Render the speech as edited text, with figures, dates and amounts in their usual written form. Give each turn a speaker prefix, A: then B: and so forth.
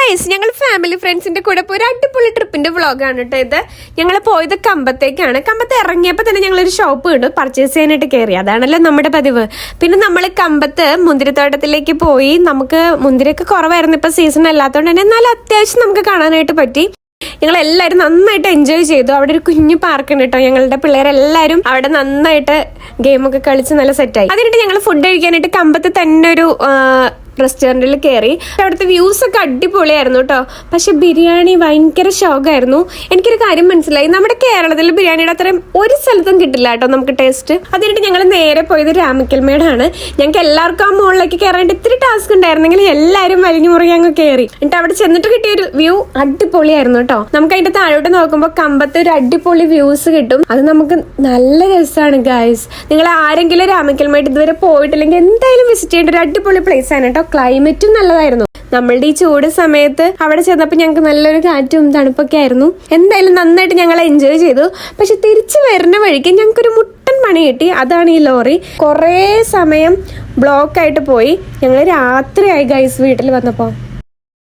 A: Guys, ഞങ്ങൾ family ഫ്രണ്ട്സിന്റെ കൂടെ പോയി ഒരു അടിപൊളി ട്രിപ്പിന്റെ വ്ളോഗാണ് കേട്ടോ ഇത്. ഞങ്ങൾ പോയത് കമ്പത്തേക്കാണ്. കമ്പത്ത് ഇറങ്ങിയപ്പോൾ തന്നെ ഞങ്ങളൊരു ഷോപ്പ് കണ്ടു, പർച്ചേസ് ചെയ്യാനായിട്ട് കയറി. അതാണല്ലോ നമ്മുടെ പതിവ്. പിന്നെ നമ്മൾ കമ്പത്ത് മുന്തിരിത്തോട്ടത്തിലേക്ക് പോയി. നമുക്ക് മുന്തിരിയൊക്കെ കുറവായിരുന്നു, ഇപ്പൊ സീസൺ അല്ലാത്തതുകൊണ്ട് തന്നെ, എന്നാലും അത്യാവശ്യം നമുക്ക് കാണാനായിട്ട് പറ്റി. ഞങ്ങൾ എല്ലാവരും നന്നായിട്ട് എൻജോയ് ചെയ്തു. അവിടെ ഒരു കുഞ്ഞു പാർക്ക് ഉണ്ട് കേട്ടോ. ഞങ്ങളുടെ പിള്ളേരെല്ലാവരും അവിടെ നന്നായിട്ട് ഗെയിമൊക്കെ കളിച്ച് നല്ല സെറ്റായി. അതിനിട്ട് ഞങ്ങൾ ഫുഡ് കഴിക്കാനായിട്ട് കമ്പത്ത് തന്നെ ഒരു റെസ്റ്റോറൻറ്റിൽ കയറി. അവിടുത്തെ വ്യൂസ് ഒക്കെ അടിപൊളിയായിരുന്നു കേട്ടോ. പക്ഷെ ബിരിയാണി ഭയങ്കര ഷോക്കായിരുന്നു. എനിക്കൊരു കാര്യം മനസ്സിലായി, നമ്മുടെ കേരളത്തിൽ ബിരിയാണിയുടെ അത്രയും ഒരു സ്ഥലത്തും കിട്ടില്ല കേട്ടോ നമുക്ക് ടേസ്റ്റ്. അതിനിട്ട് ഞങ്ങൾ നേരെ പോയത് രാമക്കൽമേടാണ്. ഞങ്ങൾക്ക് എല്ലാവർക്കും ആ മുകളിലേക്ക് കയറാനായിട്ട് ഇത്തിരി ടാസ്ക് ഉണ്ടായിരുന്നെങ്കിൽ എല്ലാവരും വലിഞ്ഞു മുറി ഞങ്ങൾ കയറി. എന്നിട്ട് അവിടെ ചെന്നിട്ട് കിട്ടിയൊരു വ്യൂ അടിപൊളിയായിരുന്നു കേട്ടോ. നമുക്ക് അതിന്റെ താഴോട്ട് നോക്കുമ്പോൾ കമ്പത്ത് ഒരു അടിപൊളി വ്യൂസ് കിട്ടും. അത് നമുക്ക് നല്ല രസമാണ് ഗൈസ്. നിങ്ങൾ ആരെങ്കിലും രാമക്കൽമേട് ഇതുവരെ പോയിട്ടില്ലെങ്കിൽ എന്തായാലും വിസിറ്റ് ചെയ്യേണ്ട ഒരു അടിപൊളി പ്ലേസ് ആണ് കേട്ടോ. ക്ലൈമറ്റും നല്ലതായിരുന്നു. നമ്മളുടെ ഈ ചൂട് സമയത്ത് അവിടെ ചെന്നപ്പോൾ ഞങ്ങൾക്ക് നല്ലൊരു കാറ്റും തണുപ്പൊക്കെ ആയിരുന്നു. എന്തായാലും നന്നായിട്ട് ഞങ്ങൾ എൻജോയ് ചെയ്തു. പക്ഷെ തിരിച്ചു വരുന്ന വഴിക്ക് ഞങ്ങൾക്കൊരു മുട്ടൻ പണി കിട്ടി. അതാണ് ഈ ലോറി. കുറേ സമയം ബ്ലോക്ക് ആയിട്ട് പോയി. ഞങ്ങൾ രാത്രിയായി ഗൈസ് വീട്ടിൽ വന്നപ്പോൾ.